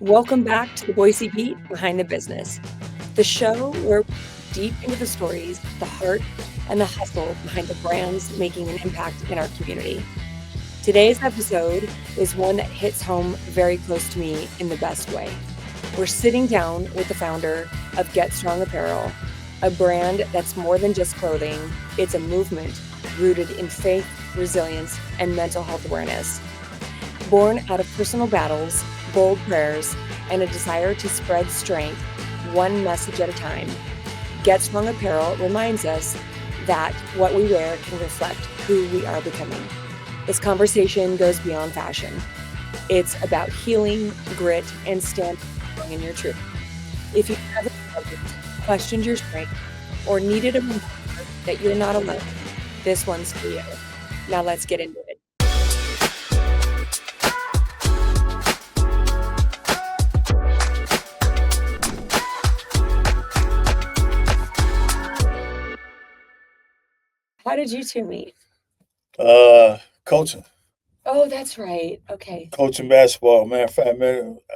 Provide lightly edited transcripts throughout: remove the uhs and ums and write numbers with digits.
Welcome back to the Boise Beat Behind the Business, the show where we dive deep into the stories, the heart, and the hustle behind the brands making an impact in our community. Today's episode is one that hits home very close to me in the best way. We're sitting down with the founder of Get Strong Apparel, a brand that's more than just clothing. It's a movement rooted in faith, resilience, and mental health awareness. Born out of personal battles, bold prayers, and a desire to spread strength one message at a time, Get Strong Apparel reminds us that what we wear can reflect who we are becoming. This conversation goes beyond fashion. It's about healing, grit, and standing strong in your truth. If you've ever struggled, questioned your strength, or needed a reminder that you're not alone, this one's for you. Now let's get into it. How did you two meet? Coaching. Oh, that's right. Okay. Coaching basketball. Matter of fact,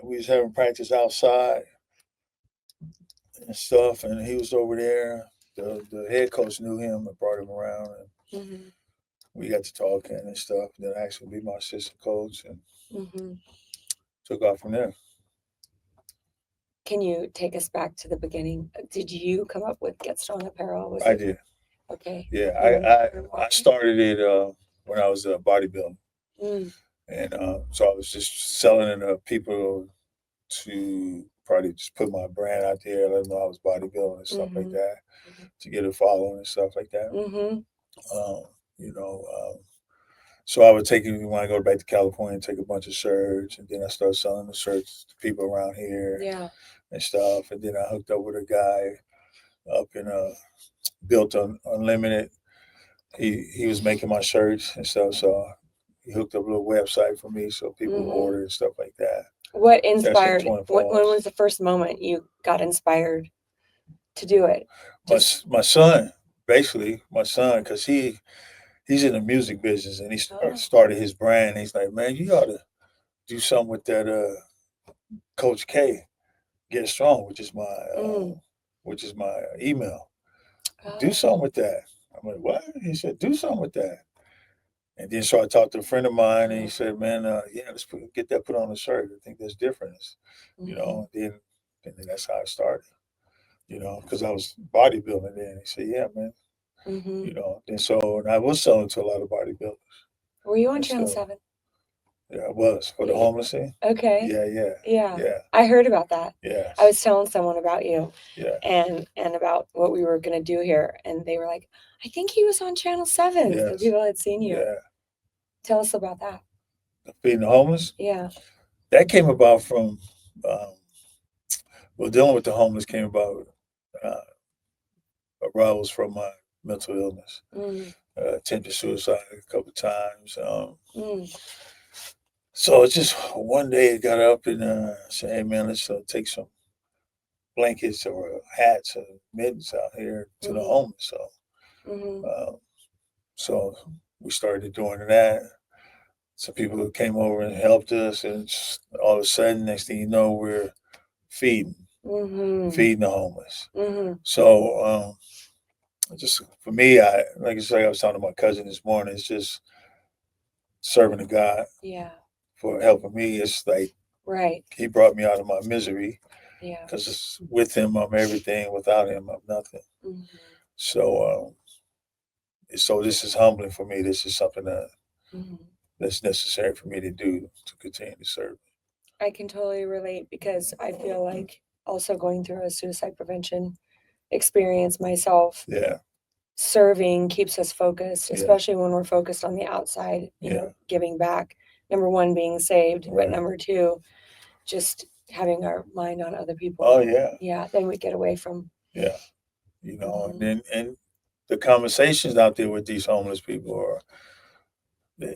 we was having practice outside and stuff, and he was over there. The head coach knew him and brought him around, and Mm-hmm. we got to talking and stuff. Then asked him to be my assistant coach, and Mm-hmm. took off from there. Can you take us back to the beginning? Did you come up with Get Strong Apparel? Was I it did. okay? Yeah, You remember I why? started it when I was bodybuilding, Mm, and so I was just selling it to people to probably just put my brand out there, let them know I was bodybuilding and stuff like mm-hmm. that, to get a following and stuff like that. Mm-hmm. Um, you know, so I would take it when I go back to California, take a bunch of shirts, and then I started selling the shirts to people around here Yeah. and stuff. And then I hooked up with a guy up in Built Unlimited. He was making my shirts and stuff, so he hooked up a little website for me so people would Mm-hmm. order and stuff like that. What That's in inspired? Twin When Falls. was the first moment you got inspired to do it? Just My son, basically my son, because he's in the music business and he oh. started his brand. He's like, man, you ought to do something with that Coach K, Get Strong, Mm. which is my email. Do Oh. something with that. I'm like, what? He said, do something with that. And then so I talked to a friend of mine, and he said, man, yeah, get that put on a shirt. I think there's difference, you Mm-hmm. know. And then that's how I started, because I was bodybuilding then. He said, yeah, man, Mm-hmm. And so and I was selling to a lot of bodybuilders Were you on and Channel stuff. 7? Yeah, I was for the Y- homeless thing. Okay. Yeah, yeah, Yeah. yeah, I heard about that. I yes, was telling someone about you yeah, and about what we were gonna do here, and they were like, "I think he was on Channel 7." The yes, people had seen you. yeah. Tell us about that. Feeding the homeless. Yeah. That came about from, um, well, dealing with the homeless came about, uh, arose from my mental illness. Mm, Attempted suicide a couple of times. mm, So it's just one day I got up and said, hey, man, let's take some blankets or hats or mittens out here to the mhm, homeless. mhm, Uh, so we started doing that. Some people came over and helped us, and all of a sudden, next thing you know, we're feeding, mhm, feeding the homeless. mhm. So just for me, like I say, I was talking to my cousin this morning. It's just serving to God Yeah. for helping me. It's like Right. He brought me out of my misery Yeah. because with Him I'm everything. Without Him I'm nothing. Mhm, So this is humbling for me. This is something mhm. that's necessary for me to do to continue to serve. I can totally relate because I feel like also going through a suicide prevention experience myself, Yeah, serving keeps us focused, yeah, especially when we're focused on the outside, yeah. giving back. Number one, being saved, but Right. number two, just having our mind on other Oh people. yeah, Yeah, then we get away from. yeah. And Mhm. then and the conversations out there with these homeless people are they're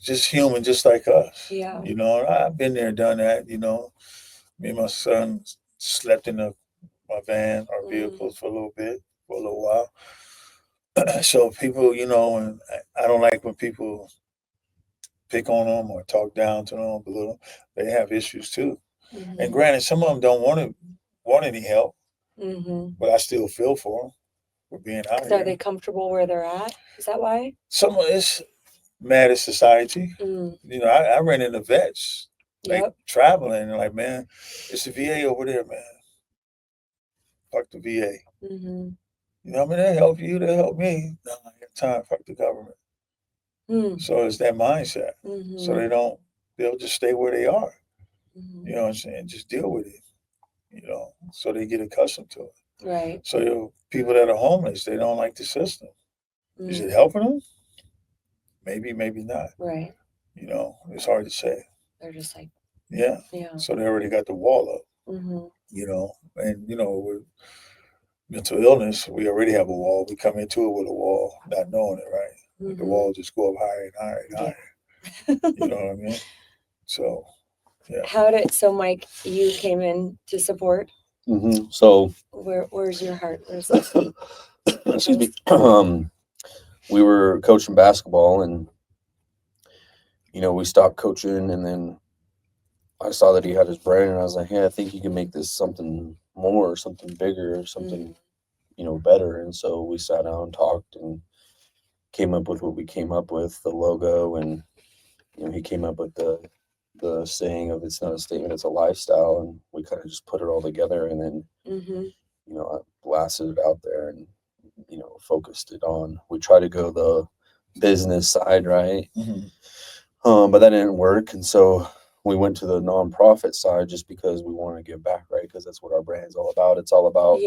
just human, just like us. Yeah. And I've been there, done that. Me and my son slept in my van, our Mhm. vehicles for a little bit, for a little while. So people, and I don't like when people pick on them or talk down to them, belittle. They have issues too. And granted, some of them don't want any help, but I still feel for them for being out So are here. they comfortable where they're at? Is that why? Some of it's mad at society. You know, I ran into vets like traveling and like, man, it's the VA over there, man. Fuck the VA. You know, I mean, they help you, they help me. No, I have time. Fuck the government. So it's that mindset. So they'll just stay where they are. You know what I'm saying? Just deal with it. You know, so they get accustomed to it. Right. So people that are homeless, they don't like the system. Is it helping them? Maybe, maybe not. Right. You know, it's hard to say. They're just like, yeah. So they already got the wall up. You know, and you know, with mental illness, we already have a wall. We come into it with a wall, not knowing it, right? Like the wall just go up higher and higher and higher. You know what I mean? So, yeah. So Mike, you came in to support. So where's your heart? Where's the feet? Excuse me. We were coaching basketball, and you know, we stopped coaching, and then I saw that he had his brand, and I was like, hey, I think you can make this something more, something bigger, something you know, better. And so we sat down and talked and came up with what we came up with, the logo, and you know, he came up with the saying of it's not a statement, it's a lifestyle, and we kind of just put it all together, and then you know, I blasted it out there and you know, focused it on. We try to go the business side, right? But that didn't work, and so we went to the nonprofit side just because we want to give back, right? Because that's what our brand's all about. It's all about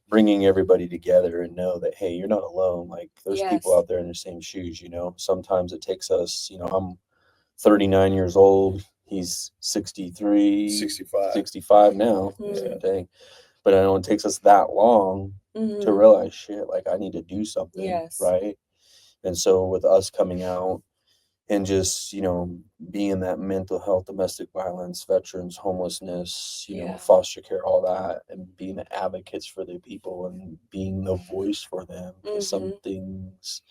bringing everybody together and know that, hey, you're not alone. Like there's people out there in the same shoes, you know. Sometimes it takes us, you know, I'm 39 years old. He's 65 now. Dang. But I know it takes us that long to realize shit, like I need to do something, right? And so with us coming out and just, you know, being that mental health, domestic violence, veterans, homelessness, you know, foster care, all that, and being the advocates for the people and being the voice for them. Some things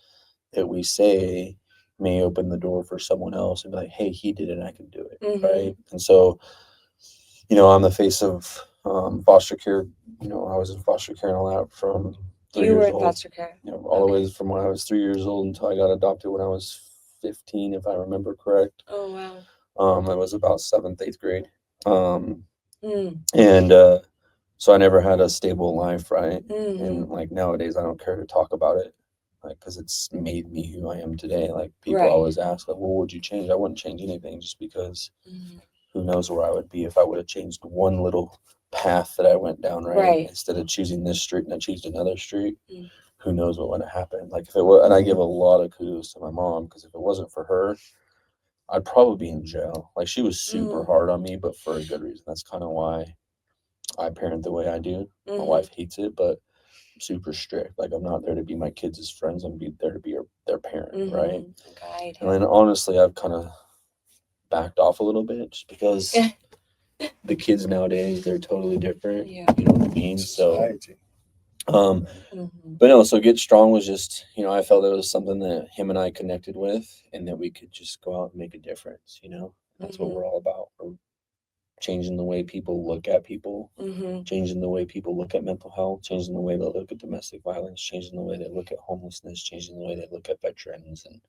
that we say may open the door for someone else and be like, hey, he did it, I can do it, right? And so, you know, I'm the face of foster care. You know, I was in foster care and all that from 3 years old. Foster care. You know, all the way from when I was 3 years old until I got adopted when I was 15, if I remember correct. Oh wow. I was about 7th, 8th grade. And so I never had a stable life, right? And like nowadays, I don't care to talk about it, like because it's made me who I am today. Like people always ask, like, "Well, what would you change?" I wouldn't change anything, just because who knows where I would be if I would have changed one little path that I went down, right? Instead of choosing this street and I chose another street, who knows what would have happened? Like if it was, and I give a lot of kudos to my mom, because if it wasn't for her, I'd probably be in jail. Like she was super hard on me, but for a good reason. That's kind of why I parent the way I do. My wife hates it, but I'm super strict. Like I'm not there to be my kids' friends. I'm there to be their parent, right? Guide. And then honestly, I've kind of backed off a little bit just because the kids nowadays, they're totally different. You know what I mean? So, but no, so Get Strong was just, you know, I felt it was something that him and I connected with, and that we could just go out and make a difference, you know? That's what we're all about. We're changing the way people look at people, changing the way people look at mental health, changing the way they look at domestic violence, changing the way they look at homelessness, changing the way they look at veterans, and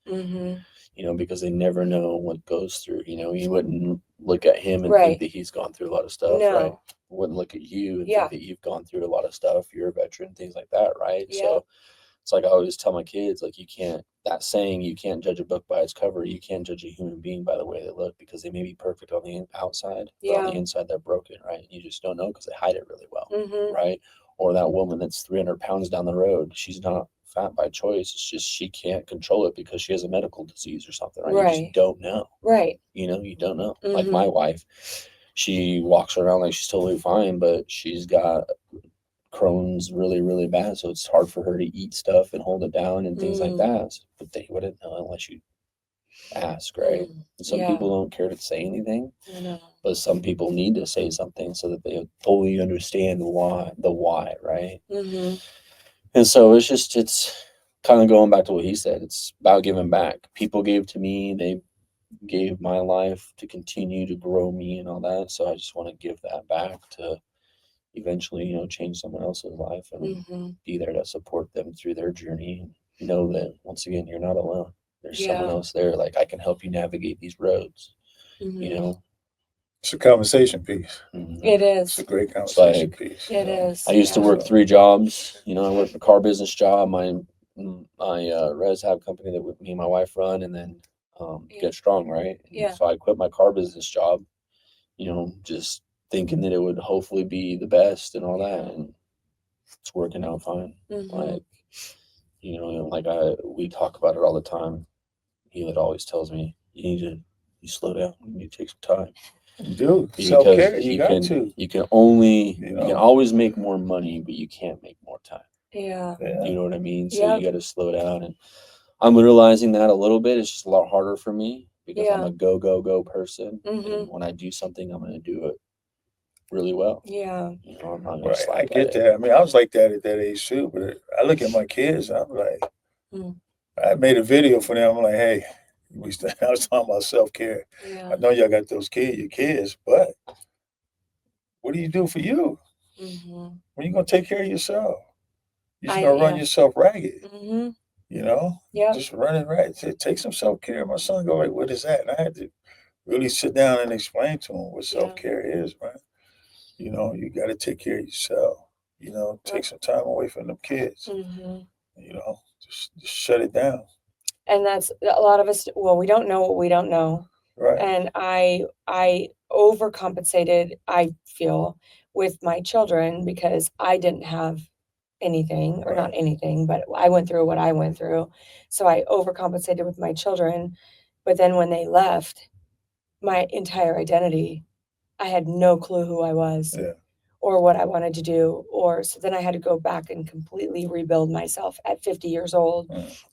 you know, because they never know what goes through. You know, you wouldn't look at him and think that he's gone through a lot of stuff, right? Wouldn't look at you and think that you've gone through a lot of stuff. You're a veteran, things like that, right? So it's like I always tell my kids, like, you can't, that saying, you can't judge a book by its cover. You can't judge a human being by the way they look, because they may be perfect on the outside, but on the inside they're broken, right? You just don't know because they hide it really well, right? Or that woman that's 300 pounds down the road, she's not fat by choice. It's just she can't control it because she has a medical disease or something, right? You just don't know. You know, you don't know. Like my wife, she walks around like she's totally fine, but she's got Crohn's really, really bad, so it's hard for her to eat stuff and hold it down and things like that. But they wouldn't know unless you ask, right? Some people don't care to say anything, but some people need to say something so that they fully understand why, right? And so it's kind of going back to what he said. It's about giving back. People gave to me. gave my life to continue to grow me and all that. So I just want to give that back to eventually, change someone else's life and Hmm. be there to support them through their journey and know that once again, you're not alone. There's someone Yeah. else there. Like I can help you navigate these roads, you Hmm. know? It's a conversation piece. Mhm. It It's is. a great It's conversation like piece. It is. I used to Yeah. work 3 jobs. I worked a car business job, my res hab company that me and my wife run, and then Yeah. Get Strong, right? And Yeah. so I quit my car business job, just thinking that it would hopefully be the best and all that, and it's working out fine. Hmm. Like, we talk about it all the time. He always tells me, you slow down, you need to take some time. Do self Because care. You got to. you can only You you can know. always make more money, but you can't make more time. Yeah. Yeah. You know what I mean? So Yep. you got to slow down, and I'm realizing that a little bit. It's just a lot harder for me because I'm Yeah. a go go go person, Hmm. and when I do something, I'm going to do it really well. Yeah. I'm not going to Right. I slack at get it. that. I mean, I was like that at that age too. But I look at my kids. I'm like, Mm. I made a video for them. I'm like, hey, I was talking about self care. Yeah. I know y'all got your kids, but what do you do for you? Hmm. When you gonna take care of yourself? You're just I gonna run yeah. yourself ragged. Hmm. You know, Yep. just running right. Take some self care. My son go like, what is that? And I had to really sit down and explain to him what Yeah. self care is, man. You got to take care of yourself. Take some time away from them kids. Hmm. Just shut it down. And that's a lot of us. Well, we don't know what we don't know, Right. and I overcompensated. I feel with my children because I didn't have anything, or not Right. anything, but I went through what I went through, so I overcompensated with my children. But then when they left, my entire identity, I had no clue who I was Yeah. or what I wanted to do, or so then I had to go back and completely rebuild myself at 50 years old, Mm.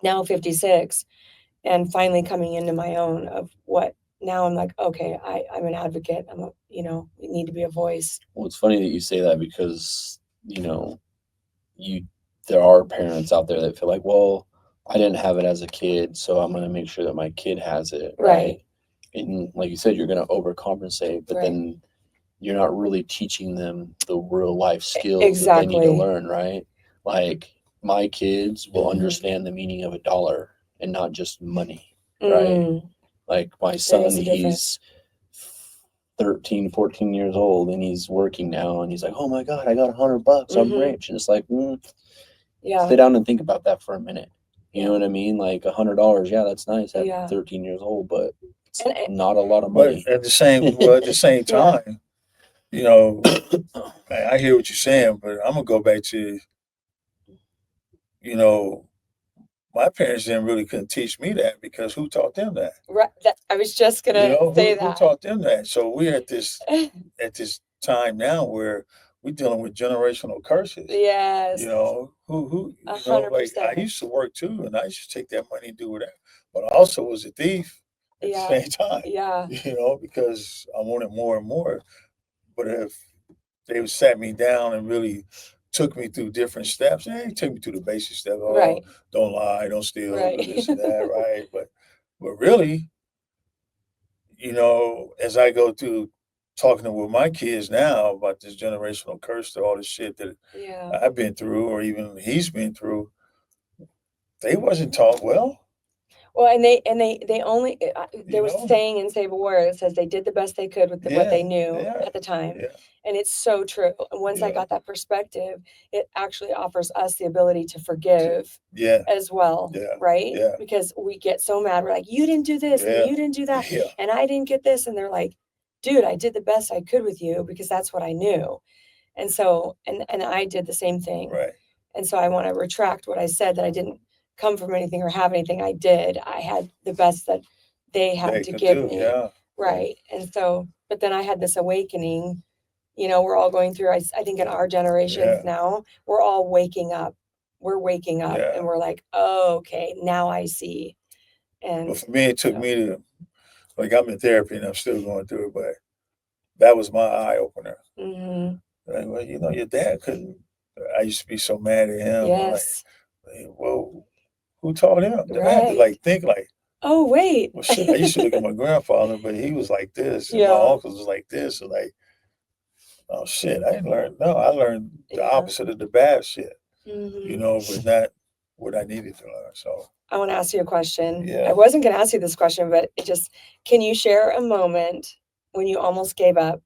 now 56, and finally coming into my own of what now I'm like, okay, I'm an advocate. We need to be a voice. Well, it's funny that you say that because you there are parents out there that feel like, well, I didn't have it as a kid, so I'm going to make sure that my kid has it, right? And like you said, you're going to overcompensate, but Right. then you're not really teaching them the real life skills that they need to Exactly. learn, right? Like my kids will Mhm. understand the meaning of a dollar and not just money, right? Mm, Like my there son, is a difference. he's 13, 14 years old and he's working now and he's like, oh my God, I got $100. I'm Mhm. rich. And it's like, Yeah. sit down and think about that for a minute. You know Yeah. what I mean? Like $100, yeah, that's nice at Yeah. 13 years old, but it's And it, not a lot of But money. at the same yeah. time, you know, I hear what you're saying, but I'm gonna go back to, you know, my parents didn't really couldn't teach me that because who taught them that? Right. I was just gonna say Who that. taught them that? So we're at this time now where we're dealing with generational curses. Yes. Who like I 100%. used to work too, and I used to take that money and do whatever, but I also was a thief at the Yeah. same time. Yeah. Because I wanted more and more. But if they sat me down and really took me through different steps, take me through the basic steps. Oh, Right. don't lie, don't steal, do Right. this and that, right? But really, as I go through talking with my kids now about this generational curse to all the shit that Yeah. I've been through or even he's been through, they wasn't taught well. Well, and they only there You was a know? saying in Sable War that says they did the best they could with what they Yeah, knew yeah, at the time, yeah, and it's so true. And once I yeah, got that perspective, it actually offers us the ability to forgive yeah, as well, yeah, right? yeah, Because we get so mad, we're like, you didn't do this and yeah, you didn't do that, yeah, and I didn't get this, and they're like, dude, I did the best I could with you because that's what I knew, and so and I did the same thing, right. and so I want to retract what I said, that I didn't come from anything or have anything. I did. I had the best that they had They to could give do, me. yeah, Right. And so, but then I had this awakening. We're all going through, I think in our generations yeah, now, we're all waking up. We're waking up yeah. and we're like, oh, okay, now I see. But And for me, it took so, me to like I'm in therapy and I'm still going through it, but that was my eye opener. mm-hmm. Like, well, your dad couldn't. I used to be so mad at him. I'm like, Yes. well, who taught him? Then I had to Right. like think like, Oh, wait. Well, shit, I used to look at my grandfather, but he was like this, and my Yeah. uncles was like this, and like, oh shit, I didn't learn. No, I learned the Yeah. opposite of the bad shit, you Mhm. know, but not what I needed to learn. So I want to ask you a question. I yeah, wasn't going to ask you this question, but can you share a moment when you almost gave up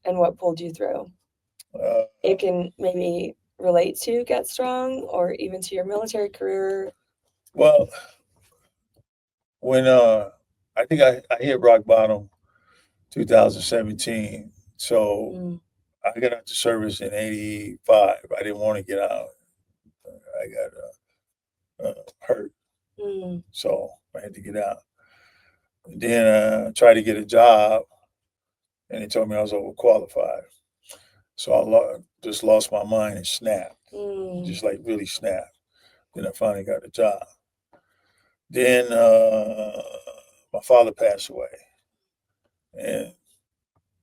and what pulled you through? uh, It can maybe relate to Get Strong or even to your military career. well, when I think I hit rock bottom 2017. So Mm, I got out the service in '85. I didn't want to get out. I got hurt, mm, so I had to get out. And then I tried to get a job, and they told me I was overqualified. So just lost my mind and snapped, mm, just like really snapped. Then I finally got a job. Then my father passed away, and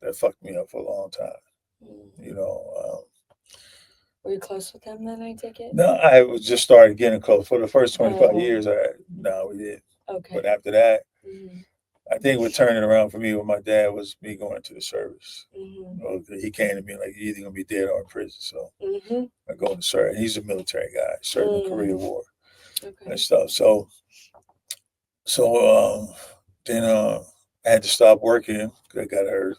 that fucked me up for a long time. mm. You know, Were you close with them then, I take it? no, I was just started getting close. For the first 25 Oh, years, no, we didn't. But okay. after that, Mm, I think what turned it around for me with my dad was me going to the service. mhm, You know, he came to me like, "You're either gonna be dead or in prison." So mhm, I go to serve. He's a military guy, served in the Korea mm. War and Okay. stuff. So then I had to stop working because I got hurt,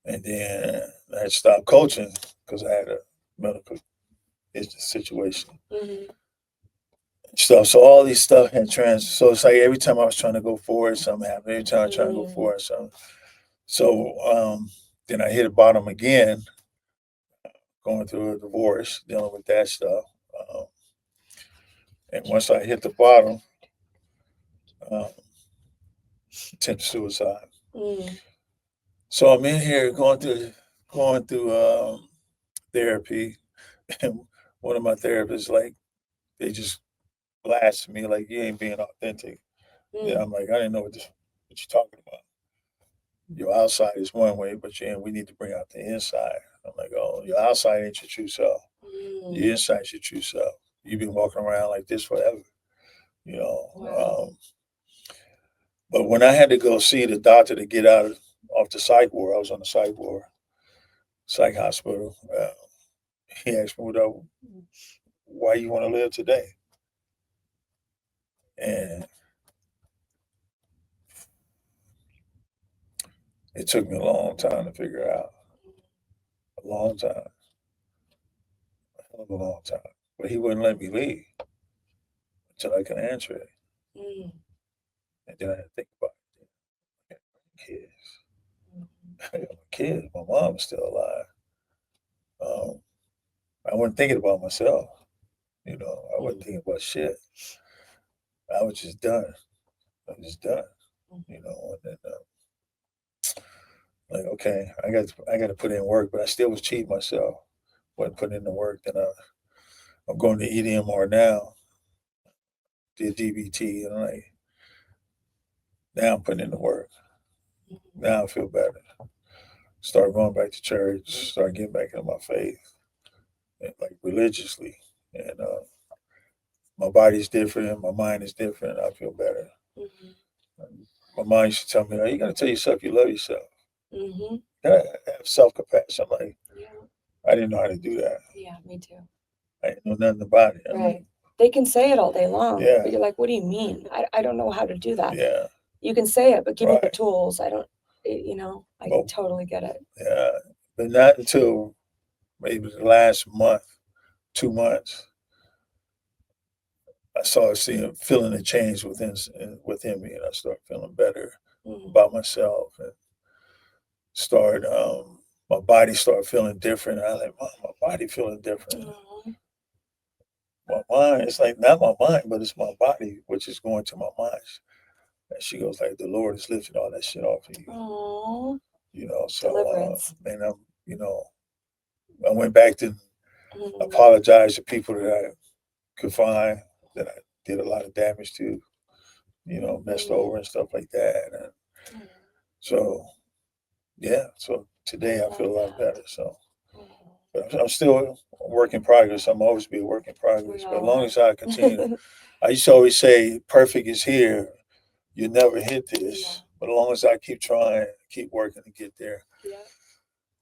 and then I had to stop coaching because I had a medical situation Mhm, stuff. So all these stuff had So it's like every time I was trying to go forward, something happened. Every time I was trying to go mm, forward, something. So then I hit a bottom again, going through a divorce, dealing with that stuff. Um, and once I hit the bottom, um, attempted suicide. mm, So I'm in here going through therapy, and one of my therapists like they just blasted me like you ain't being authentic. Yeah, mm. I'm like I didn't know what you're talking about. Your outside is one way, but we need to bring out the inside. I'm like, oh, your outside ain't your true self. Mm. Your inside's your true self. You've been walking around like this forever, you Wow. know. But when I had to go see the doctor to get out off the psych ward, I was on the psych ward, psych hospital. He asked me, why you want to live today? And it took me a long time to figure out. A long time. A hell of a long time. But he wouldn't let me leave until I could answer it. Mm, And then I had to think about it. Kids. mm, I got my kids. My mom's still alive. Um, I wasn't thinking about myself. I wasn't mm, thinking about shit. I was just done. I was just done. mm, And then like, okay, I got to put in work, but I still was cheating myself. Wasn't putting in the work. Then I'm going to EDMR now. Did DBT, and like now I'm putting in the work. mm, Now I feel better. Start going back to church. Start getting back into my faith, and like religiously. And my body's different. My mind is different. I feel better. mhm, My mind used to tell me, "Oh, you got to tell yourself you love yourself. mhm. You got to have self compassion." I'm like, Yeah, I didn't know how to do that. yeah, me too. I didn't know nothing about it. I'm like, Right. They can say it all day long, yeah, but you're like, what do you mean? I don't know how to do that. yeah, You can say it, but give me the right. tools. I But totally get it. yeah, but not until maybe the last month, 2 months, I started feeling a change within me, and I started feeling better Mm, about myself, and start my body started feeling different. I like, "Mom, my body feeling different. aw, My mind, it's like not my mind, but it's my body, which is going to my mind." And she goes like, "The Lord is lifting all that shit off of you." aw, So deliverance. and I went back to Mm, apologize to people that I could find that I did a lot of damage to, messed over mm, and stuff like that. And mm. so, yeah, so I today I love feel a lot that. better. So, Mm. But I'm still a work in progress. I'm always be a work in progress. But as long as I continue, I used to always say, perfect is here. You never hit this. Yeah. But as long as I keep trying, keep working to get there, Yeah.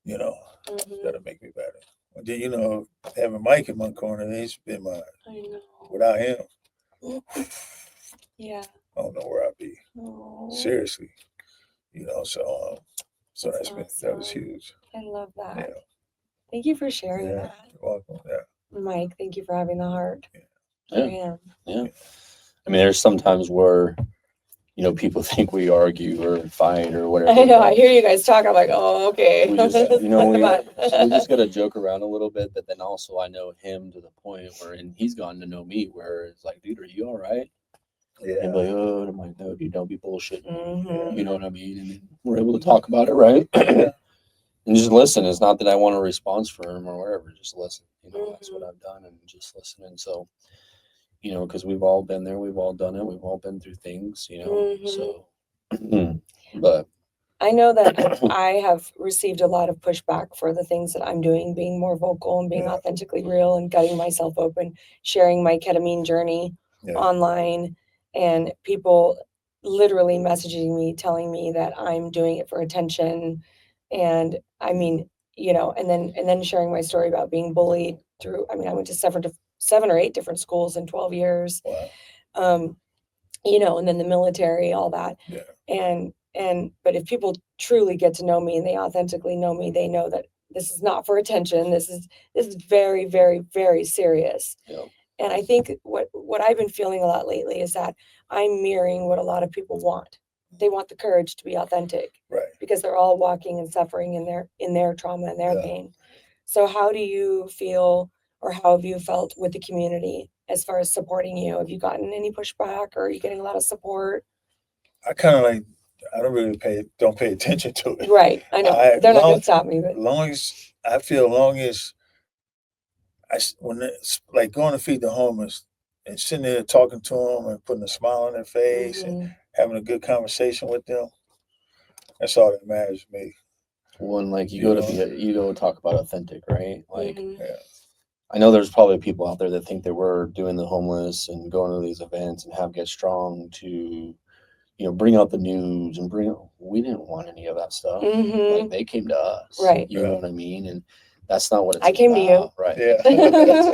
you know, Mhm. that'll make me better. And then, you know, having Mike in my corner, he's been my, I know. without him, Yeah. I don't know where I'd be. Oh, Seriously. You know, so that's that was awesome. huge. I love that. Yeah. Thank you for sharing Yeah. that. You're welcome. Yeah. Mike, thank you for having the heart. Yeah. Yeah. Yeah. I mean, there's sometimes where, you know, people think we argue or fight or whatever. I know. I hear you guys talk. I'm like, oh, okay. We just, you know, we Come just got to joke around a little bit, but then also I know him to the point where, and he's gotten to know me where it's like, dude, are you all right? Yeah. And like, oh, and I'm like, no, dude, don't be bullshitting. Mhm. You know what I mean? And then we're able to talk about it, right? And just listen. It's not that I want a response from him or whatever. Just listen. You know, that's what I've done, and just listen. And so, you know, because we've all been there, we've all done it, we've all been through things, you know. So, but I know that I have received a lot of pushback for the things that I'm doing, being more vocal and being Yeah. authentically real and gutting myself open, sharing my ketamine journey online, and people literally messaging me, telling me that I'm doing it for attention. And I mean, you know, and then sharing my story about being bullied through, I mean, I went to 7 or 8 different schools in 12 years. Wow. You know, and then the military, all that. Yeah. But if people truly get to know me and they authentically know me, they know that this is not for attention. This is very, very, very serious. Yeah. And I think what I've been feeling a lot lately is that I'm mirroring what a lot of people want. They want the courage to be authentic, Right. because they're all walking and suffering in their trauma and their pain. So how do you feel, or how have you felt with the community as far as supporting you? Have you gotten any pushback, or are you getting a lot of support? I kind of like, I don't really don't pay attention to it. Right. I know. They're not going to stop me, but long as I feel, long as when it's like going to feed the homeless and sitting there talking to them and putting a smile on their face and having a good conversation with them, that's all that matters to me. One, like you go talk about authentic, right? Like, Yeah. I know there's probably people out there that think that we're doing the homeless and going to these events and have Get Strong to, you know, bring out the news and we didn't want any of that stuff. Like, they came to us, Right. You know what I mean? And that's not what it's I came to you. about, right? Yeah.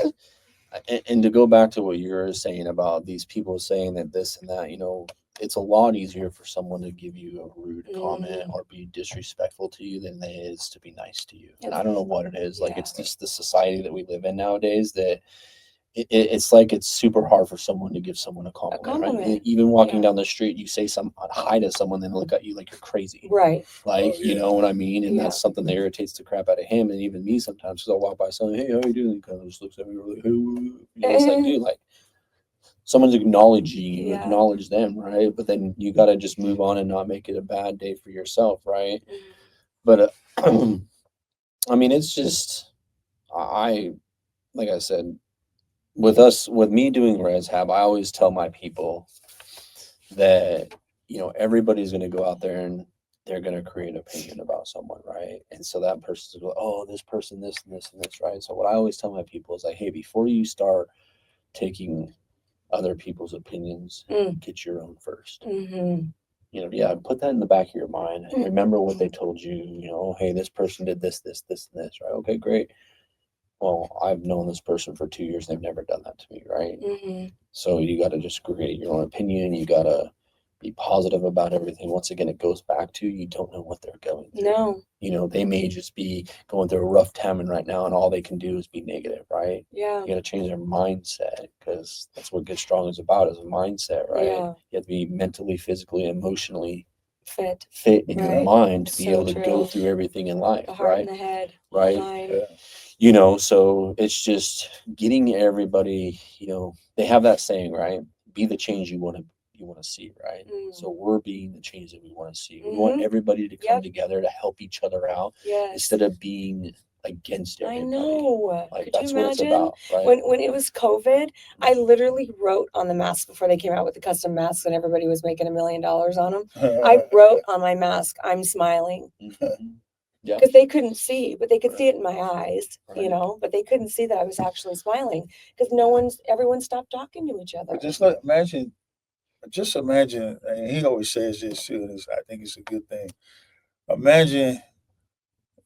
And to go back to what you're saying about these people saying that this and that, you know, it's a lot easier for someone to give you a rude comment or be disrespectful to you than it is to be nice to you. And I don't know what it is. Like, it's just the society that we live in nowadays that it's like it's super hard for someone to give someone a compliment. Right? Even walking down the street, you say hi to someone, then look at you like you're crazy. Right. Like, you know what I mean? And that's something that irritates the crap out of him and even me sometimes, because I'll walk by someone, hey, how you doing? He kind of just looks at me really, hey, you know, it's like, dude, like, someone's acknowledging you, acknowledge them, right? But then you got to just move on and not make it a bad day for yourself, right? But I mean, it's just, like I said, with me doing ResHab, I always tell my people that, you know, everybody's going to go out there and they're going to create an opinion about someone, right? And so that person's going, oh, this person, this and this and this, right? So what I always tell my people is like, hey, before you start taking other people's opinions, get your own first. You know, put that in the back of your mind. Remember what they told you, you know, hey, this person did this, this, this, and this, right? Okay, great. Well, I've known this person for 2 years. They've never done that to me, right? So you got to just create your own opinion. You got to be positive about everything. Once again, it goes back to, you don't know what they're going through. No. You know, they may just be going through a rough time and right now, and all they can do is be negative, right? Yeah. You got to change their mindset, because that's what Get Strong is about, is a mindset, right? Yeah. You have to be mentally, physically, emotionally fit in your mind to be able to go through everything in life, the heart right? and the head, right? The mind. You know, so it's just getting everybody, you know, they have that saying, right? Be the change you want to see, right? So we're being the change that we want to see. We want everybody to come together to help each other out instead of being against everybody. I know. Like, Could that's you what it's imagine? about, right? When it was COVID, I literally wrote on the masks before they came out with the custom masks and everybody was making $1 million on them. I wrote on my mask, I'm smiling. Yeah. Because they couldn't see, but they could Right. see it in my eyes, you Right. know, but they couldn't see that I was actually smiling because everyone stopped talking to each other. But just imagine, and he always says this too, and I think it's a good thing. Imagine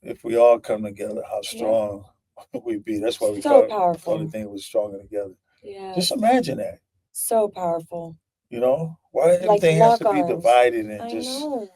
if we all come together, how strong we'd be. That's why we So call the powerful. thing was stronger together. Yeah. Just imagine that. So powerful. You know, why Like everything has to lock be arms. divided and I just, know.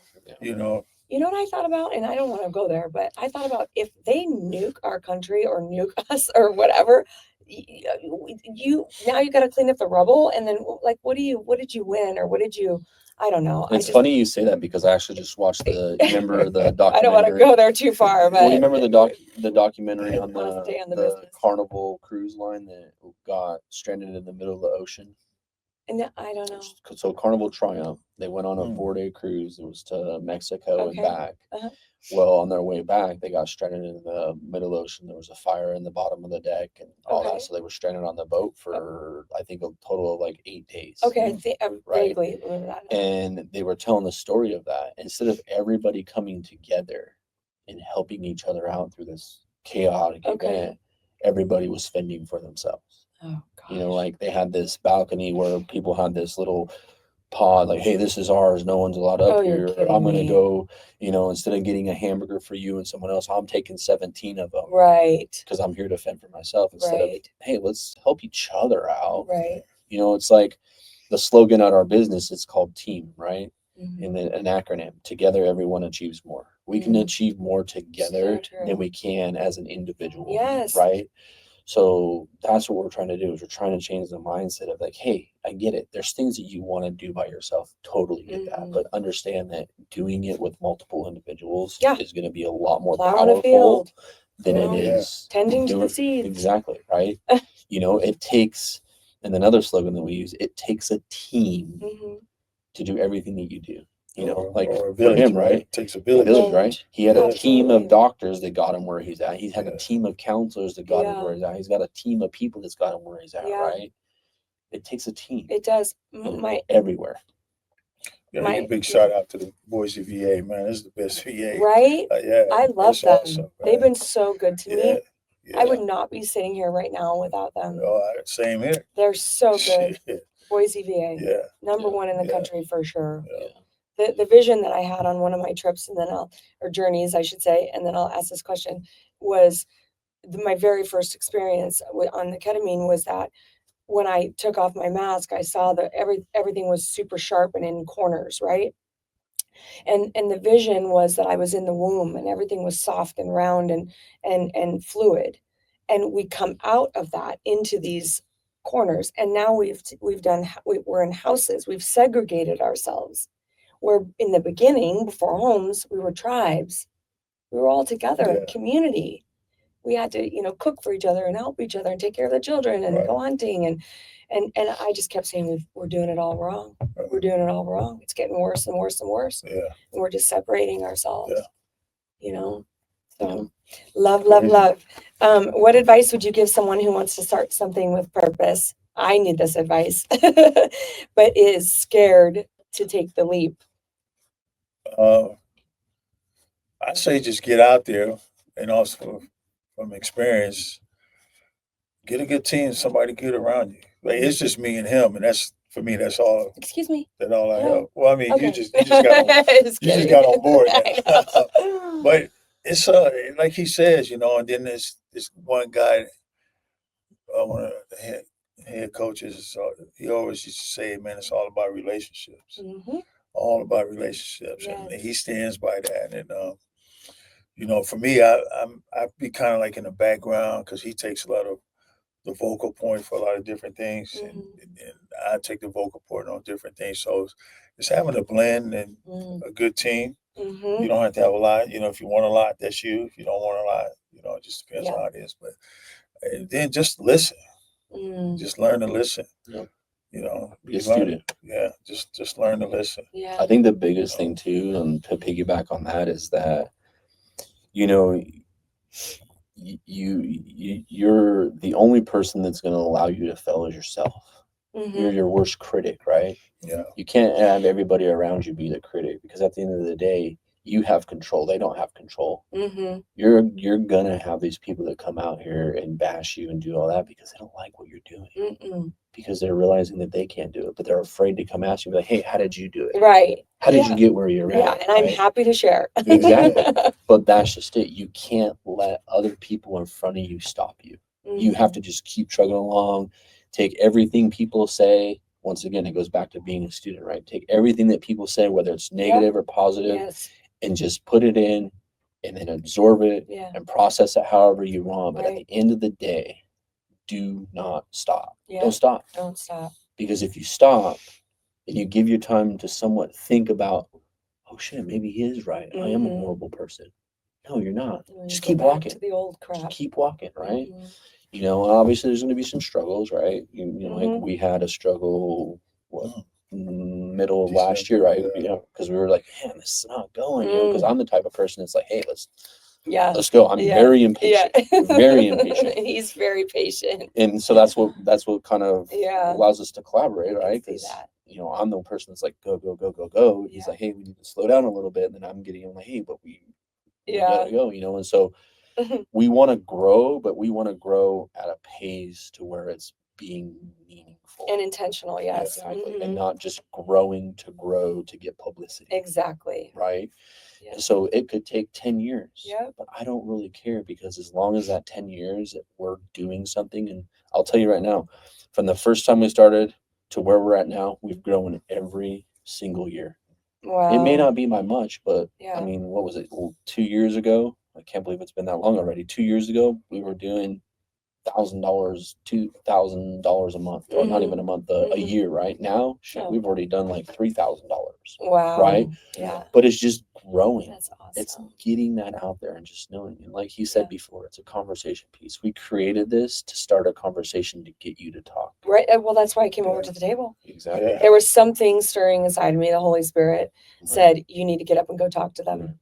you know, You know what I thought about? And I don't want to go there, but I thought about if they nuke our country or nuke us or whatever, you now you got to clean up the rubble. And then like, what did you win? Or what did you, I don't know. It's funny you say that because I actually just watched remember the documentary. I don't want to go there too far, but Well, you remember the documentary on Wanna stay on the the business. Carnival cruise line that got stranded in the middle of the ocean? and I don't know. So Carnival Triumph, they went on a Mm. 4-day cruise. It was to Mexico and Okay. back. Uh-huh. Well, on their way back, they got stranded in the middle ocean. There was a fire in the bottom of the deck and all Okay. that. So they were stranded on the boat for, I think, a total of like 8 days. Okay, I Right. vaguely remember that. And they were telling the story of that. Instead of everybody coming together and helping each other out through this chaotic Okay. event, everybody was fending for themselves. Oh gosh. You know, like they had this balcony where people had this little pod, like, hey, this is ours. No one's allowed up Oh, you're here. kidding I'm going to me. go, you know, instead of getting a hamburger for you and someone else, I'm taking 17 of them. Right. Because I'm here to fend for myself instead of, Right. hey, let's help each other out. Right. You know, it's like the slogan at our business, it's called TEAM, right? Mhm. And then an acronym, together everyone achieves more. We can achieve more together true. than we can as an individual. Yes. Right. So that's what we're trying to do is we're trying to change the mindset of like, hey, I get it. There's things that you want to do by yourself. Totally get that. But understand that doing it with multiple individuals Yeah. is going to be a lot more Plowing a powerful field. than Oh, it yeah. is Tending to the doing seeds. exactly right. You know, it takes, and another slogan that we use, it takes a team Mhm. to do everything that you do. You know, or like a for village, him, right? It takes a A village. village, right? He had a Yes. team of Absolutely. doctors that got him where he's at. He had Yeah. a team of counselors that got him Yeah. where he's at. He's got a team of people that's got him where he's at, Yeah. right? It takes a team It does. everywhere. Yeah, My- a big shout out to the Boise VA, man. This is the best VA. Right? Yeah, I love it's them. awesome, They've man. been so good to Yeah, me. yeah. I would not be sitting here right now without them. Same here. They're so good. Shit. Boise VA. Yeah, Number Yeah. one in the Yeah. country for sure. yeah. The vision that I had on one of my trips, and then or journeys, I should say, and then I'll ask this question, was my very first experience on the ketamine was that when I took off my mask, I saw that everything was super sharp and in corners, right? And the vision was that I was in the womb and everything was soft and round and fluid. And we come out of that into these corners. And now we're in houses. We've segregated ourselves. Where in the beginning, before homes, we were tribes. We were all together, Yeah. community. We had to, cook for each other and help each other and take care of the children and Right. go hunting. And I just kept saying, we're doing it all wrong. We're doing it all wrong. It's getting worse and worse and worse. Yeah. And we're just separating ourselves. Yeah. So love. What advice would you give someone who wants to start something with purpose? I need this advice, but is scared to take the leap. I say just get out there, and also from experience, get a good team, somebody good around you. Like it's just me and him, and that's for me. That's all. Excuse me. That's all I Hello? have. Well, I mean, Okay. you just got on board I now. know. But it's like he says, and then there's this one guy, one of the head coaches. He always used to say, "Man, it's all about relationships. Mhm. All about relationships," and Yes. he stands by that. And for me, I be kind of like in the background because he takes a lot of the vocal point for a lot of different things, and I take the vocal point on different things. So it's having a blend and a good team. You don't have to have a lot. If you want a lot, that's you. If you don't want a lot, it just depends on how it is. But and then just listen. Just learn to listen. Yep. Be a student. Yeah, just learn to listen. Yeah. I think the biggest thing too, and to piggyback on that, is that you're the only person that's going to allow you to fail is yourself. You're your worst critic, right? Yeah. You can't have everybody around you be the critic because at the end of the day, you have control. They don't have control. Mm-hmm. You're gonna have these people that come out here and bash you and do all that because they don't like what you're doing. Mm-mm. Because they're realizing that they can't do it, but they're afraid to come ask you, like, hey, how did you do it? Right. How did you get where you're at? Yeah, and I'm right? happy to share. Exactly. But that's just it. You can't let other people in front of you stop you. You have to just keep chugging along, take everything people say. Once again, it goes back to being a student, right? Take everything that people say, whether it's negative or positive, Yes. and just put it in and then absorb it Yeah. and process it however you want. But at Right. the end of the day, do not stop. Yeah. Don't stop. Don't stop. Because if you stop and you give your time to somewhat think about, oh shit, maybe he is right. I am a Mhm. horrible person. No, you're not. And Just go keep back walking. to the old Just crap. keep walking, right? Mhm. You know, obviously there's going to be some struggles, right? You know, Mhm. like we had a struggle, middle of last December, year, right? yeah. You know, because we were like, man, this is not going, you know, because I'm the type of person that's like, hey, let's go. I'm very impatient, very impatient. He's very patient. And so that's what kind of Yeah. allows us to collaborate, I can right? see Because that. you know, I'm the person that's like go go go go go. He's Yeah. like, hey, we need to slow down a little bit, and then I'm getting him like, hey, but we Yeah. gotta go, you know. And so we want to grow, but we want to grow at a pace to where it's being meaningful And intentional, yes. exactly, Mhm. and not just growing to grow to get publicity, Exactly. right? Yeah. So it could take 10 years, Yep. but I don't really care because as long as that 10 years that we're doing something, and I'll tell you right now, from the first time we started to where we're at now, we've grown every single year. Wow. It may not be by much, but Yeah. I mean, what was it? Well, 2 years ago, I can't believe it's been that long already. 2 years ago, we were doing $1,000, $2,000 a month, or not even a month, a year. Right now, shit, Oh. we've already done like $3,000. Wow. Right? Yeah. But it's just growing. That's awesome. It's getting that out there and just knowing. And like he said before, it's a conversation piece. We created this to start a conversation to get you to talk. Right. Well, that's why I came over to the table. Exactly. Yeah. There was something stirring inside me. The Holy Spirit said, you need to get up and go talk to them.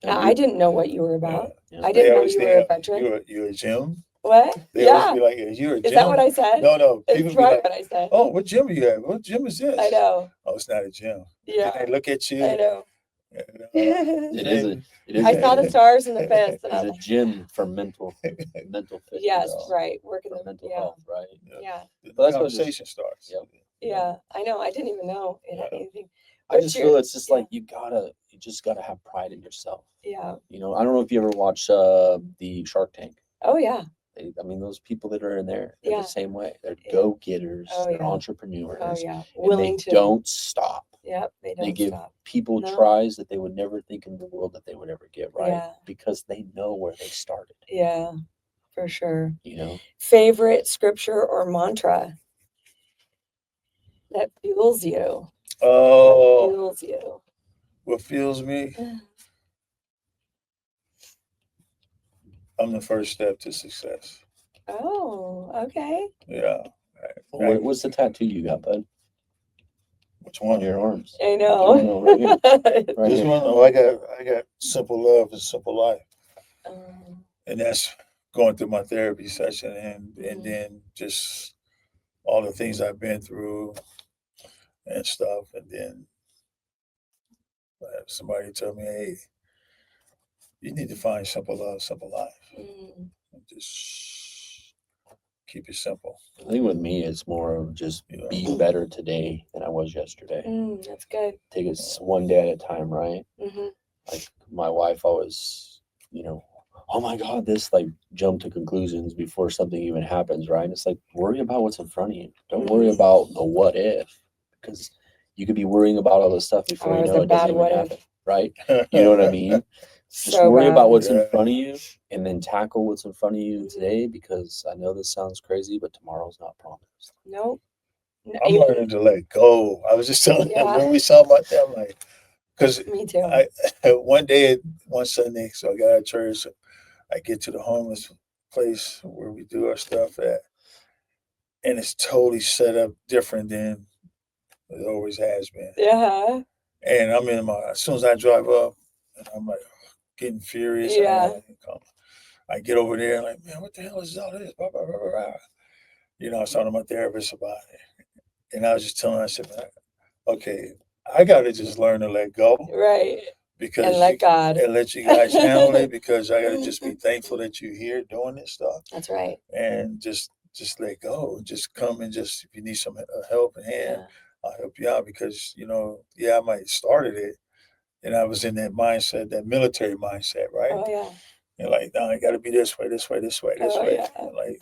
And I didn't know what you were about. Yeah. I They didn't know always you were think a veteran. you're a gym. What? They always be like, you're a gym. Is that what I said? No. It's People be probably like, what I said. oh, what gym are you at? What gym is this? I know. Oh, it's not a gym. Yeah. Then they look at you. I know. It is. I saw the stars in the fence, and I It's was a like, gym for mental fitness. yes, right. Working For the mental health, right? Yeah. The But that's what conversation starts. Yep. Yeah. I know. I didn't even know it had anything. I just feel it's just like you just gotta have pride in yourself. Yeah. You know, I don't know if you ever watch the Shark Tank. Oh yeah. I mean, those people that are in there, they're the same way. They're Yeah. go-getters. Oh, They're yeah. entrepreneurs. Oh yeah. And Willing they to. don't stop. Yep. They don't They give stop. people No. tries that they would never think in the world that they would ever get, right? Yeah. Because they know where they started. Yeah. For sure. You know. Favorite scripture or mantra that fuels you? Oh, That fuels you. what fuels me? I'm the first step to success. Oh, okay. Yeah. What's the tattoo you got, bud? Which one? On your arms. I know. No, right here. Right This here. one? Oh, I got simple love and simple life. And that's going through my therapy session and then just all the things I've been through and stuff. And then somebody told me, hey, you need to find simple love, simple life. And just keep it simple. I think with me, it's more of just be better today than I was yesterday. That's good. Take it one day at a time, right? Like my wife always, you know, oh my God, this like jump to conclusions before something even happens, right? It's like worry about what's in front of you. Don't worry about the what if, because you could be worrying about all this stuff before you know it doesn't even happen, right? You know what I mean? Just worry about what's in front of you and then tackle what's in front of you today, because I know this sounds crazy, but tomorrow's not promised. Nope. I'm learning to let go. I was just telling them when we saw about that, I'm like, because me too. One Sunday, so I got out of church, I get to the homeless place where we do our stuff at, and it's totally set up different than it always has been. Yeah. And I'm in as soon as I drive up, and I'm like getting furious. Yeah. I get over there and like, man, what the hell is all this? Blah, blah, blah, blah, blah. You know, I was talking to my therapist about it. And I was just telling her, I said, okay, I got to just learn to let go. Right. because And let God. and let you guys handle it, because I gotta just be thankful that you're here doing this stuff, That's right. and just let go, just come and just, if you need some helping hand, I'll help you out, because I might started it, and I was in that mindset, that military mindset, right? Oh yeah. And like, no, I got to be this way, this way, this way, this Oh way. yeah. And like,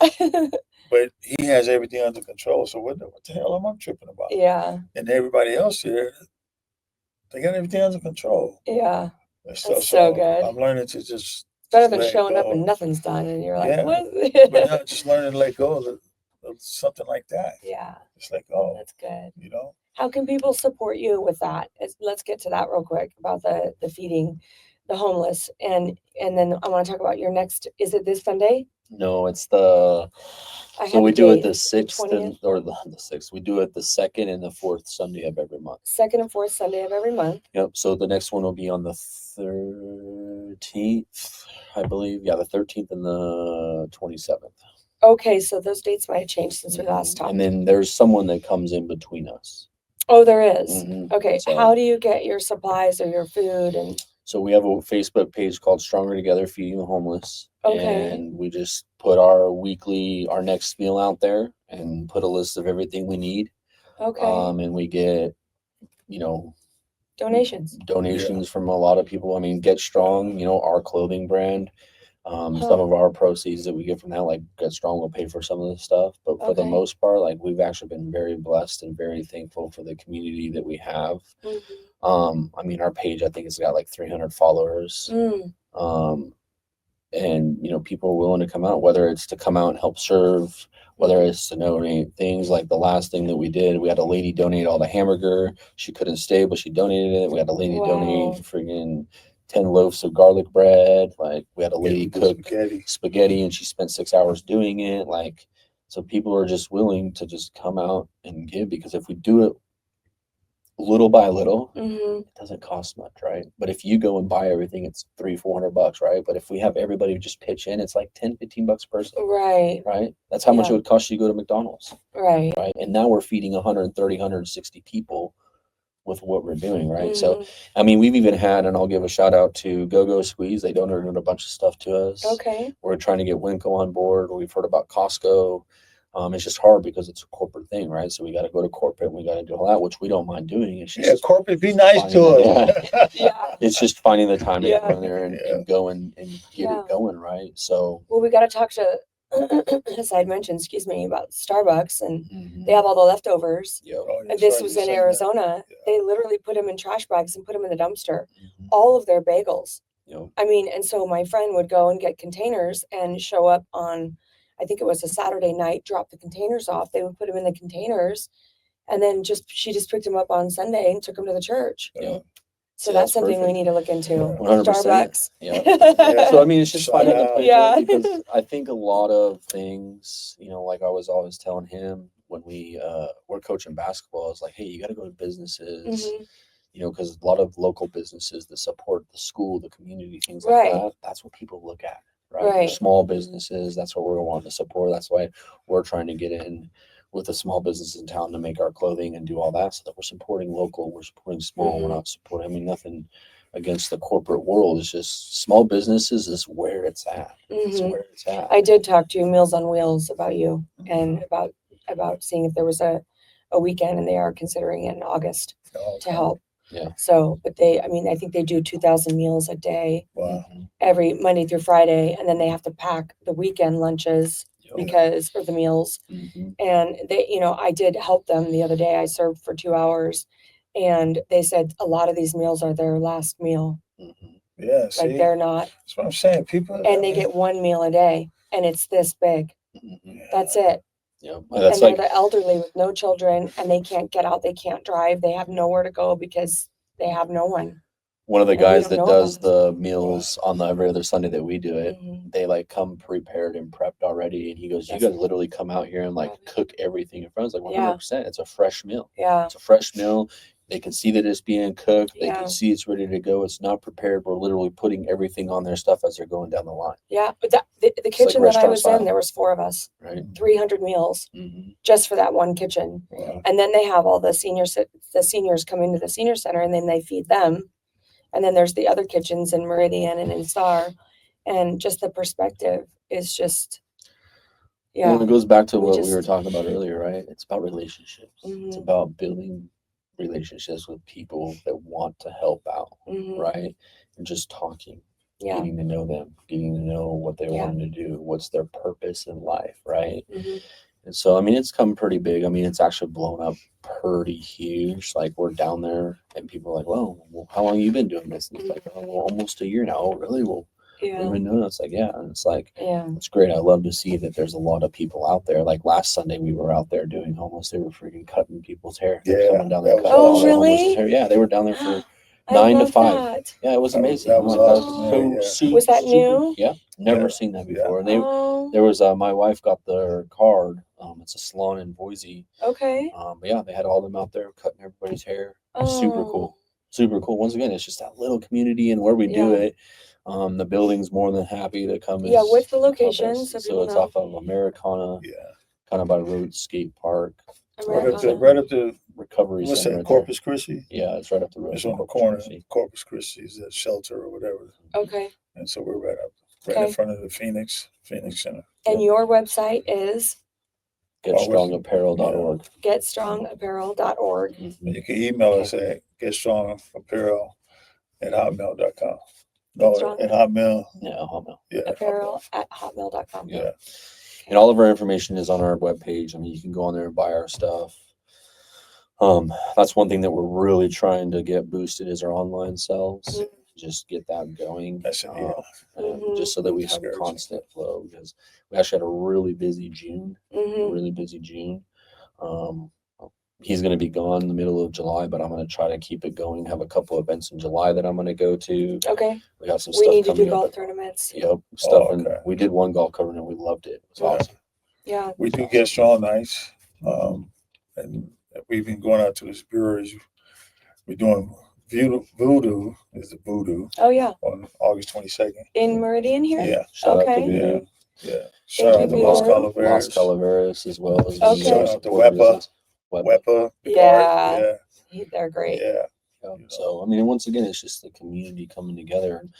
but he has everything under control. So what the hell am I tripping about? Yeah. And everybody else here, they got everything under control. Yeah. And That's so good. I'm learning to just Better than let showing up go. and nothing's done, and you're like, Yeah. what? But now just learning to let go of something like that. Yeah. Just let go. That's good. How can people support you with that? Let's get to that real quick about the feeding the homeless, and then I want to talk about your next. Is it this Sunday? No, it's the. So we do it the 6th or the 6th. We do it the 2nd and the 4th Sunday of every month. 2nd and 4th Sunday of every month. Yep. So the next one will be on the 13th, I believe. Yeah, the 13th and the 27th. Okay, so those dates might have changed since we last talked. And then there's someone that comes in between us. Oh, there is. Mm-hmm. Okay, so how do you get your supplies or your food? And so we have a Facebook page called Stronger Together Feeding the Homeless. Okay. And we just put our next meal out there and put a list of everything we need. Okay. And we get, donations from a lot of people. I mean, Get Strong, our clothing brand. Some of our proceeds that we get from that, like Get Strong, will pay for some of the stuff. But for the most part, like, we've actually been very blessed and very thankful for the community that we have. Mm-hmm. I mean, our page, I think it's got like 300 followers. And, people are willing to come out, whether it's to come out and help serve, whether it's to donate things. Like the last thing that we did, we had a lady donate all the hamburger. She couldn't stay, but she donated it. We had a lady donate friggin' 10 loaves of garlic bread. Like, we had a lady cook spaghetti, and she spent 6 hours doing it. Like, so people are just willing to just come out and give, because if we do it little by little, it doesn't cost much, right? But if you go and buy everything, it's $300-400, right? But if we have everybody just pitch in, it's like $10-15 per person, right? That's how much it would cost you to go to McDonald's, right? And now we're feeding 160 people with what we're doing, right? So, I mean, we've even had, and I'll give a shout out to Go Squeeze. They donated a bunch of stuff to us. Okay. We're trying to get Winco on board. We've heard about Costco. It's just hard because it's a corporate thing, right? So we got to go to corporate, and we got to do all that, which we don't mind doing. It's just corporate, be nice to us. It's just finding the time to go in there and go and get it going, right? So, well, we got to talk to, as I'd mentioned, about Starbucks, and they have all the leftovers. And this was in Arizona. They literally put them in trash bags and put them in the dumpster. All of their bagels. I mean, and so my friend would go and get containers and show up on, I think it was a Saturday night, drop the containers off. They would put them in the containers, and then she just picked them up on Sunday and took them to the church. So that's something we need to look into. 100%. Starbucks. So, I mean, it's just finding the place, because I think a lot of things, like I was always telling him when we were coaching basketball, I was like, hey, you got to go to businesses, because a lot of local businesses that support the school, the community, things like that, that's what people look at. Right. Small businesses, that's what we're wanting to support. That's why we're trying to get in with the small businesses in town to make our clothing and do all that, so that we're supporting local, we're supporting small, we're not supporting, I mean, nothing against the corporate world. It's just small businesses is where it's at. It's where it's at. I did talk to Meals on Wheels about you and about seeing if there was a weekend, and they are considering it in August to help. So, but I think they do 2,000 meals a day. Wow. Every Monday through Friday, and then they have to pack the weekend lunches for the meals. And they, I did help them the other day. I served for 2 hours, and they said a lot of these meals are their last meal. Yeah, like they're not. That's what I'm saying. People, and they get one meal a day, and it's this big. That's it. And they're the elderly with no children, and they can't get out. They can't drive. They have nowhere to go because they have no one. One of the guys that does the meals on every other Sunday that we do it, they like come prepared and prepped already. And he goes, you guys literally come out here and like cook everything in front. I was like, 100%. It's a fresh meal. It's a fresh meal. They can see that it's being cooked. They can see it's ready to go. It's not prepared. We're literally putting everything on their stuff as they're going down the line. But the kitchen that I was in, there was 4 of us, 300 meals just for that one kitchen. And then they have all the seniors come into the senior center, and then they feed them. And then there's the other kitchens in Meridian and in Star. And just the perspective is just, yeah. Well, it goes back to we what we were just- talking about earlier, right? It's about relationships. It's Mhm. about building relationships with people that want to help out, Mhm. right? And just talking, Yeah. getting to know them, getting to know what they Yeah. want to do, what's their purpose in life, right? Mhm. And so, I mean, it's come pretty big. I mean, it's actually blown up pretty huge. Like, we're down there, and people are like, well, how long you been doing this? And it's like, oh, well, almost a year now. Oh, really? Well, Yeah. we've been doing it. It's like, yeah. And it's like, Yeah. it's great. I love to see that there's a lot of people out there. Like last Sunday, we were out there doing homeless. They were freaking cutting people's hair. They were Yeah, coming down there that was cutting all awesome. their Oh, really? homeless hair. Yeah, they were down there for I 9 to love 5. that. Yeah, it was amazing. That was I'm like, awesome, that's yeah. Was that super- new? Yeah, never Yeah, seen that yeah. before. And they, Oh, there was my wife got their card. It's a salon in Boise. okay. But yeah, they had all them out there cutting everybody's hair. Super cool. Super cool. Once again, it's just that little community and where we do Yeah. it. The building's more than happy to come. Yeah, what's the come location, as- so So people it's know? off of Americana, Yeah. kind of by Road Skate Park Americana. Right up the Recovery what's Center. that? right there. Christi? Yeah, it's right up the road. It's from on the Corpus corner. Christi. Corpus Christi is that shelter or whatever. Okay. And so we're right Okay. in front of the Phoenix Center. And your website is GetStrongApparel.org. getstrongapparel.org. Mhm. And you can email us at getstrongapparel@hotmail.com. No, Strong- at Hotmail. Yeah, Hotmail. Yeah. Apparel@hotmail.com. Yeah. And all of our information is on our webpage. I mean, you can go on there and buy our stuff. That's one thing that we're really trying to get boosted is our online sales. Mhm. Just get that going. That's it, yeah. Mhm. Just so that we have a Discouraging. constant flow, because we actually had a really busy June. Mhm. Really busy June. He's going to be gone in the middle of July, but I'm going to try to keep it going. Have a couple events in July that I'm going to go to. Okay. We got some We stuff need to do coming up. golf tournaments. Yep, stuff. Oh, And okay. we did one golf cover and we loved it. It was Yeah. awesome. Yeah. We do Get Strong nights. And we've been going out to these breweries. We're doing Voodoo is the Voodoo Oh, yeah. on August 22nd. In Meridian here? Yeah. Shout out to Okay. Voodoo. Yeah. Shout out to you, Los Voodoo. Los Calaveras. Calaveras as well. As Okay. Shout out to support Wepa. business. Wepa. Wepa. Yeah. Yeah. They're great. Yeah. Yeah. So, I mean, once again, it's just the community coming together. And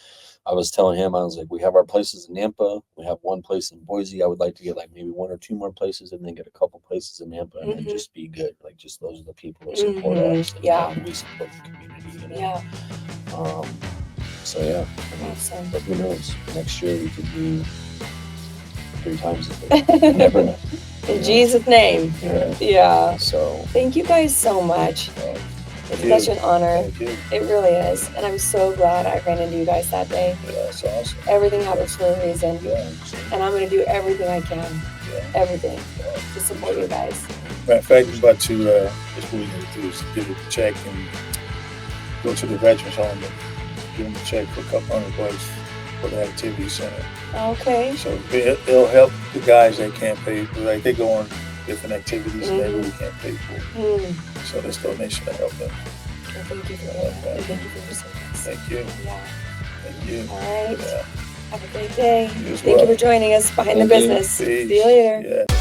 I was telling him, I was like, we have our places in Nampa. We have one place in Boise. I would like to get like maybe 1 or 2 more places and then get a couple places in Nampa and then Mhm. just be good. Like, just those are the people that support Mhm. us. And Yeah. we support the community. You know? Yeah. So, yeah. I mean, Awesome. but who knows? Next year we could do 3 times as big. You never know. In Jesus' name. Yeah. Yeah. So, Thank you guys so much. It's you. such an honor. Thank you. It really is. And I'm so glad I ran into you guys that day. Yeah, that's awesome. Everything happens for a reason. Yeah. And I'm going to do everything I can, Yeah. everything, to support you guys. Matter of fact, we're about to, that's what we need to do is get a check and go to the Veterans Home and give them a check for $200 for the activity center. Okay. So it'll help the guys that can't pay, like they go on different activities and they really can't pay for it. Mm. So this donation will help them. Well, thank you for that. And thank you for your service. Thank you. Yeah. Thank you. All right. Yeah. Have a great day. You as Thank you well. for joining us behind the Thank you. business. Peace. See you later. Yeah.